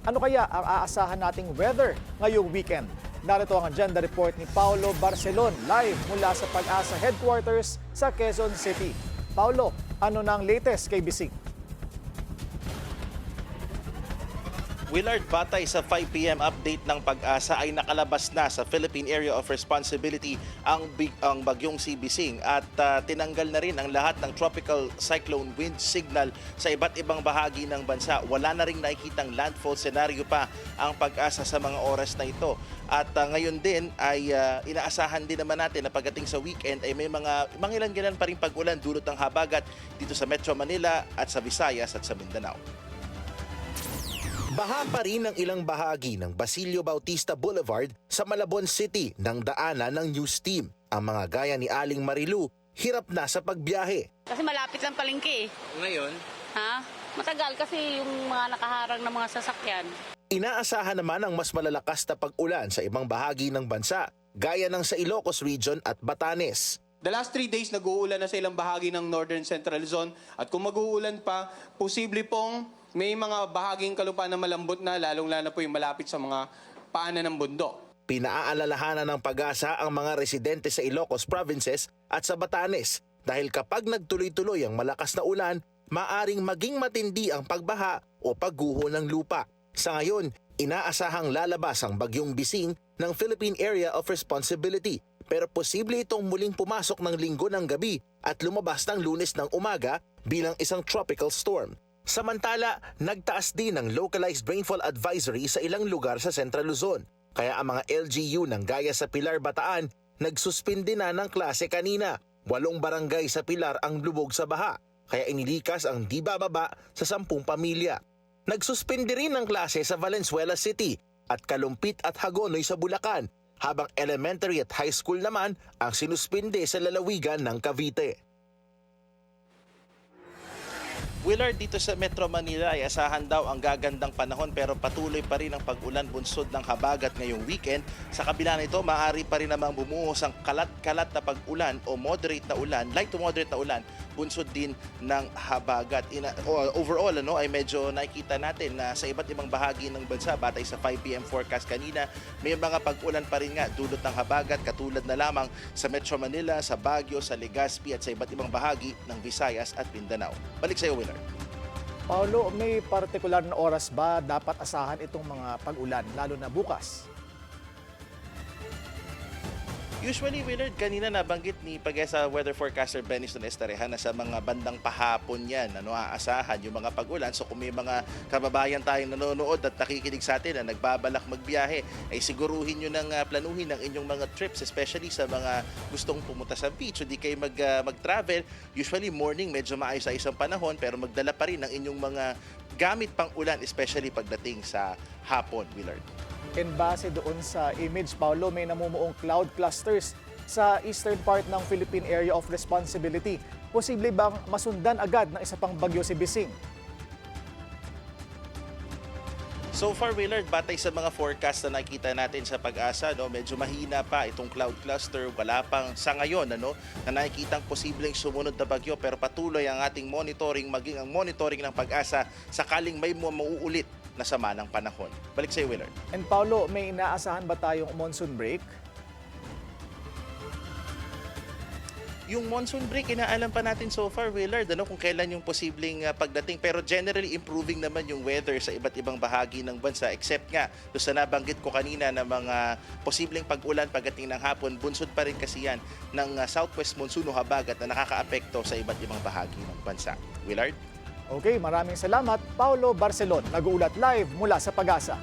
Ano kaya ang aasahan nating weather ngayong weekend? Narito ang agenda report ni Paulo Barcelon live mula sa Pag-asa Headquarters sa Quezon City. Paulo, ano na ang latest kay Bising? Willard, batay sa 5 p.m. update ng Pag-asa ay nakalabas na sa Philippine Area of Responsibility ang bagyong si Bising at tinanggal na rin ang lahat ng tropical cyclone wind signal sa iba't ibang bahagi ng bansa. Wala na rin nakikitang landfall scenario pa ang Pag-asa sa mga oras na ito. At ngayon din ay inaasahan din naman natin na pagdating sa weekend ay may mga ilan pa rin pag-ulan dulot ng habagat dito sa Metro Manila at sa Visayas at sa Mindanao. Baha pa rin ang ilang bahagi ng Basilio Bautista Boulevard sa Malabon City ng daanan ng news team. Ang mga gaya ni Aling Marilu, hirap na sa pagbiyahe. Kasi malapit lang palengke eh. Ngayon, Ha? Matagal kasi yung mga nakaharang ng mga sasakyan. Inaasahan naman ang mas malalakas na pag-ulan sa ibang bahagi ng bansa, gaya ng sa Ilocos Region at Batanes. The last 3 days, nag-uulan na sa ilang bahagi ng Northern Central Zone. At kung mag-uulan pa, posible pong may mga bahaging kalupaan na malambot na, lalong-lalo po yung malapit sa mga paanan ng bundok. Pinaalalahanan ng Pag-asa ang mga residente sa Ilocos Provinces at sa Batanes dahil kapag nagtuloy-tuloy ang malakas na ulan, maaring maging matindi ang pagbaha o pagguho ng lupa. Sa ngayon, inaasahang lalabas ang bagyong Bising ng Philippine Area of Responsibility, pero posible itong muling pumasok ng Linggo ng gabi at lumabas ng Lunes ng umaga bilang isang tropical storm. Samantala, nagtaas din ang localized rainfall advisory sa ilang lugar sa Central Luzon. Kaya ang mga LGU ng gaya sa Pilar, Bataan, nagsuspindi na ng klase kanina. 8 barangay sa Pilar ang lubog sa baha, kaya inilikas ang di bababa sa 10 pamilya. Nagsuspindi rin ng klase sa Valenzuela City at Kalumpit at Hagonoy sa Bulacan, habang elementary at high school naman ang sinuspindi sa lalawigan ng Cavite. Willard, dito sa Metro Manila ay asahan daw ang gagandang panahon pero patuloy pa rin ang pag-ulan bunsod ng habagat ngayong weekend. Sa kabila nito, maaari pa rin namang bumuhos ang kalat-kalat na pag-ulan o moderate na ulan, light to moderate na ulan, bunsod din ng habagat. Overall, ay medyo nakikita natin na sa iba't ibang bahagi ng bansa, batay sa 5 p.m. forecast kanina, may mga pag-ulan pa rin nga dulot ng habagat, katulad na lamang sa Metro Manila, sa Baguio, sa Legazpi at sa iba't ibang bahagi ng Visayas at Mindanao. Balik sa iyo, Willard. Paulo, may partikular na oras ba dapat asahan itong mga pag-ulan, lalo na bukas? Usually, Willard, kanina nabanggit ni Pag-asa weather forecaster Benny Estarehan na sa mga bandang pahapon yan, aasahan yung mga pag-ulan. So kung may mga kababayan tayong nanonood at nakikinig sa atin na nagbabalak magbiyahe, ay siguruhin nyo ng planuhin ang inyong mga trips, especially sa mga gustong pumunta sa beach. So di kayo mag-travel. Usually morning, medyo maayos-ayos ang panahon, pero magdala pa rin ang inyong mga gamit pang ulan, especially pagdating sa hapon, Willard. In base doon sa image, Paulo, may namumuong cloud clusters sa eastern part ng Philippine Area of Responsibility. Posible bang masundan agad ng isa pang bagyo si Bising? So far, Willard, batay sa mga forecast na nakita natin sa Pag-asa, medyo mahina pa itong cloud cluster. Wala pang sa ngayon na nakikitang posibleng sumunod na bagyo, pero patuloy ang ating monitoring, maging ang monitoring ng Pag-asa sakaling may mauulit na sama ng panahon. Balik sa iyo, Willard. And Paulo, may inaasahan ba tayong monsoon break? Yung monsoon break, inaalam pa natin so far, Willard, kung kailan yung posibleng pagdating. Pero generally, improving naman yung weather sa iba't ibang bahagi ng bansa. Except nga, doon sa nabanggit ko kanina na mga posibleng pag-ulan pagdating ng hapon, bunsod pa rin kasi yan ng southwest monsoon o habagat na nakakaapekto sa iba't ibang bahagi ng bansa. Willard? Okay, maraming salamat. Paulo Barcelon, nag-uulat live mula sa Pag-asa.